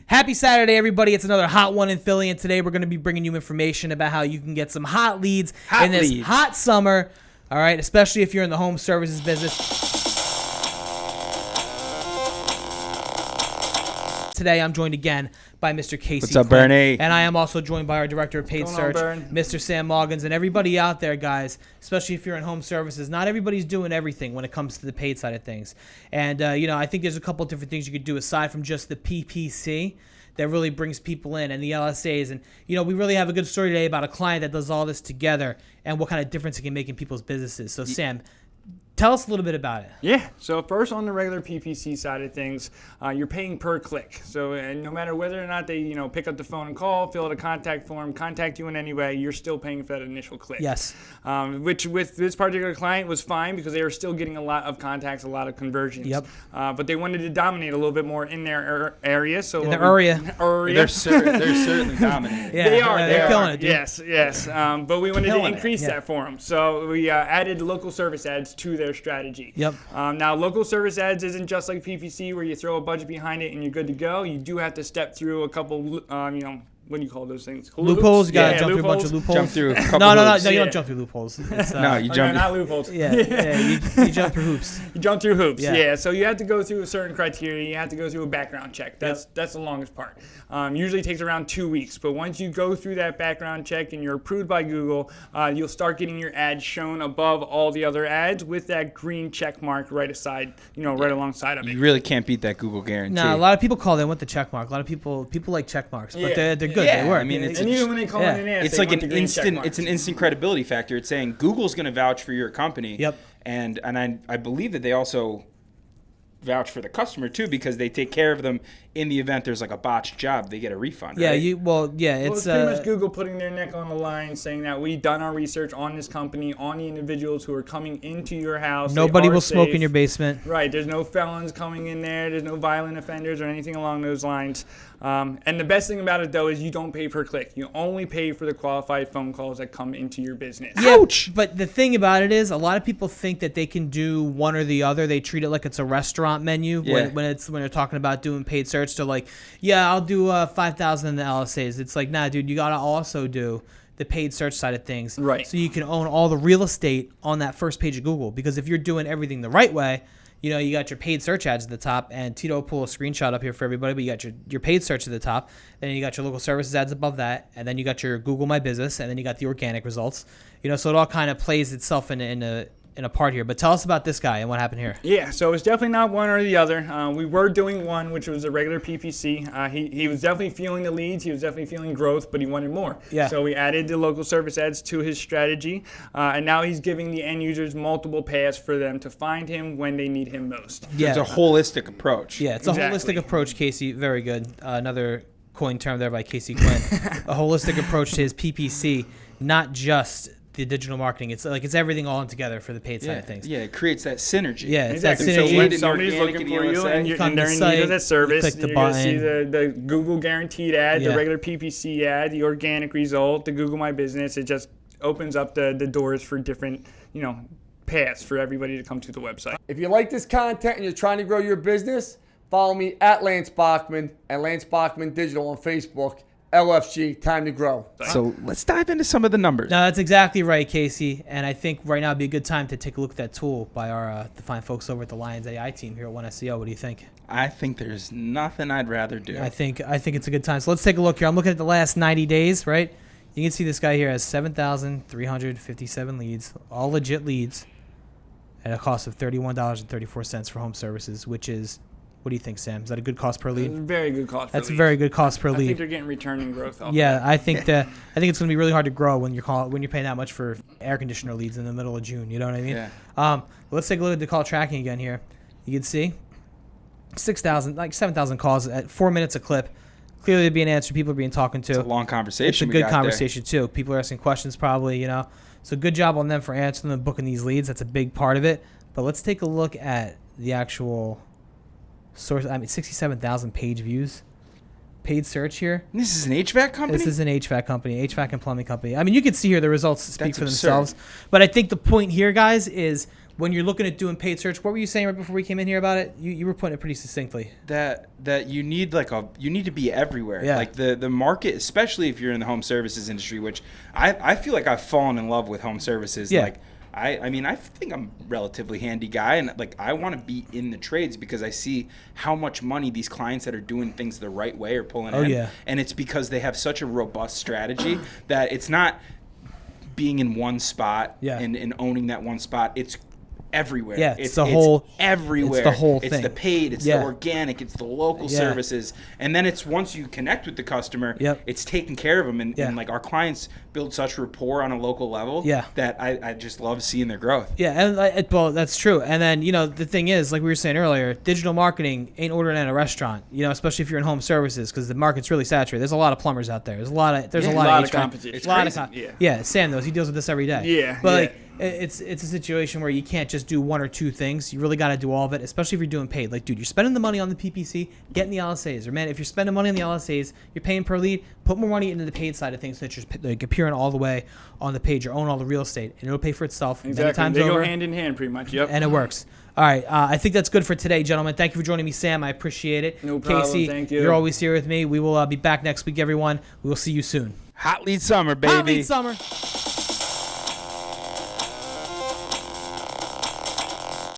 Happy Saturday, everybody. It's another hot one in Philly, and today we're going to be bringing you information about how you can get some hot leads in this hot summer, all right, especially if you're in the home services business. Today, I'm joined again by Mr. Casey What's up, Quinn, Bernie? and I am also joined by our Director of Paid Search, Mr. Sam Moggins, and everybody out there, guys, especially if you're in home services. Not everybody's doing everything when it comes to the paid side of things. And, I think there's a couple different things you could do aside from just the PPC that really brings people in and the LSAs. And, we really have a good story today about a client that does all this together and what kind of difference it can make in people's businesses. So, Sam, tell us a little bit about it. Yeah. So first, on the regular PPC side of things, you're paying per click. So no matter whether or not they, pick up the phone and call, fill out a contact form, contact you in any way, you're still paying for that initial click. Yes. Which with this particular client was fine because they were still getting a lot of contacts, a lot of conversions. Yep. But they wanted to dominate a little bit more in their area. So in their area. They're certainly dominating. Yeah, they are. They're killing it, dude. Yes. But we wanted to increase that for them. So we added local service ads to their strategy. Yep. Now, local service ads isn't just like PPC where you throw a budget behind it and you're good to go. You do have to step through a couple, what do you call those things? Loopholes. You gotta jump through a bunch of loopholes. Jump through a couple No, hoops. you don't jump through loopholes. It's, No, you jump. not loopholes. you jump through hoops. You jump through hoops. Yeah. Yeah. So you have to go through a certain criteria. You have to go through a background check. That's the longest part. Usually takes around 2 weeks. But once you go through that background check and you're approved by Google, you'll start getting your ads shown above all the other ads with that green check mark right alongside of it. You really can't beat that Google guarantee. No, a lot of people call they want the check mark. A lot of people like check marks, but they're good. Yeah, They work. I mean, And even when they call it an ad, it's like an instant. It's an instant credibility factor. It's saying Google's going to vouch for your company. Yep. And I believe that they also vouch for the customer too because they take care of them in the event there's like a botched job. They get a refund. Yeah. Right? It's pretty much Google putting their neck on the line, saying that we've done our research on this company, on the individuals who are coming into your house. Nobody will smoke in your basement. Right. There's no felons coming in there. There's no violent offenders or anything along those lines. And the best thing about it, though, is you don't pay per click. You only pay for the qualified phone calls that come into your business. Yeah, ouch! But the thing about it is, a lot of people think that they can do one or the other. They treat it like it's a restaurant menu when they're talking about doing paid search. So like, yeah, I'll do 5,000 in the LSAs. It's like, nah, dude, you gotta also do the paid search side of things, right? So you can own all the real estate on that first page of Google. Because if you're doing everything the right way, you got your paid search ads at the top, and Tito will pull a screenshot up here for everybody, but you got your paid search at the top, then you got your local services ads above that, and then you got your Google My Business, and then you got the organic results. So it all kind of plays itself in a part here. But tell us about this guy and what happened here. Yeah, so it's definitely not one or the other. We were doing one, which was a regular PPC. He was definitely feeling the leads. He was definitely feeling growth, but he wanted more. Yeah. So we added the local service ads to his strategy, and now he's giving the end users multiple paths for them to find him when they need him most. Yeah. It's a holistic approach. Yeah, it's a holistic approach, Casey. Very good. Another coin term there by Casey Quinn. A holistic approach to his PPC, not just the digital marketing. It's like it's everything all in together for the paid side of things. Yeah, it creates that synergy. Yeah, it's exactly. that synergy. So when somebody's looking for you and they're in need of that service, you're going to see the Google guaranteed ad, the regular PPC ad, the organic result, the Google My Business. It just opens up the doors for different, paths for everybody to come to the website. If you like this content and you're trying to grow your business, follow me at Lance Bachman and Lance Bachman Digital on Facebook. LFG, time to grow. So let's dive into some of the numbers. No, that's exactly right, Casey. And I think right now would be a good time to take a look at that tool by our the fine folks over at the Lions AI team here at One SEO. What do you think? I think there's nothing I'd rather do. I think it's a good time. So let's take a look here. I'm looking at the last 90 days, right? You can see this guy here has 7,357 leads, all legit leads, at a cost of $31.34 for home services, which is, what do you think, Sam? Is that a good cost per lead? Very good cost per lead. That's a very good cost per lead. I think they're getting returning growth off that. I think it's going to be really hard to grow when you're paying that much for air conditioner leads in the middle of June. You know what I mean? Yeah. Let's take a look at the call tracking again here. You can see 7,000 calls at 4 minutes a clip. Clearly, being answered. People are being talked to. It's a long conversation. It's a good conversation too. People are asking questions, probably. So good job on them for answering them and booking these leads. That's a big part of it. But let's take a look at the actual source. 67,000 page views. paid search here. This is an HVAC company? This is an HVAC company, HVAC and plumbing company. I mean, you can see here the results speak That's for absurd. themselves. But I think the point here, guys, is when you're looking at doing paid search, what were you saying right before we came in here about it? You were putting it pretty succinctly. That you need you need to be everywhere. Yeah. Like the market, especially if you're in the home services industry, which I feel like I've fallen in love with home services. Yeah. Like I mean, I think I'm a relatively handy guy, and like I want to be in the trades because I see how much money these clients that are doing things the right way are pulling in. Yeah. And it's because they have such a robust strategy that it's not being in one spot and owning that one spot. It's everywhere. Yeah, it's It's everywhere. the whole It's thing. the paid, it's the organic, it's the local Yeah. services. And then it's once you connect with the customer, it's taking care of them. And like our clients build such rapport on a local level that I just love seeing their growth. Yeah, and well, that's true. And then, the thing is, like we were saying earlier, digital marketing ain't ordering at a restaurant, especially if you're in home services, because the market's really saturated. There's a lot of plumbers out there. There's a lot of a lot of HVAC. competition. It's A lot crazy. of yeah, Sam knows. He deals with this every day. Yeah, But yeah. like it's a situation where you can't just do one or two things. You really got to do all of it, especially if you're doing paid. Like, dude, you're spending the money on the PPC, getting the LSAs. Or man, if you're spending money on the LSAs, you're paying per lead. Put more money into the paid side of things, so that you're like appearing all the way on the page. You own all the real estate, and it'll pay for itself many Exactly. times They over. go hand in hand, pretty much. Yep. And it works. All right, I think that's good for today, gentlemen. Thank you for joining me, Sam. I appreciate it. No problem. Casey, Thank you. You're always here with me. We will be back next week, everyone. We will see you soon. Hot lead summer, baby. Hot lead summer.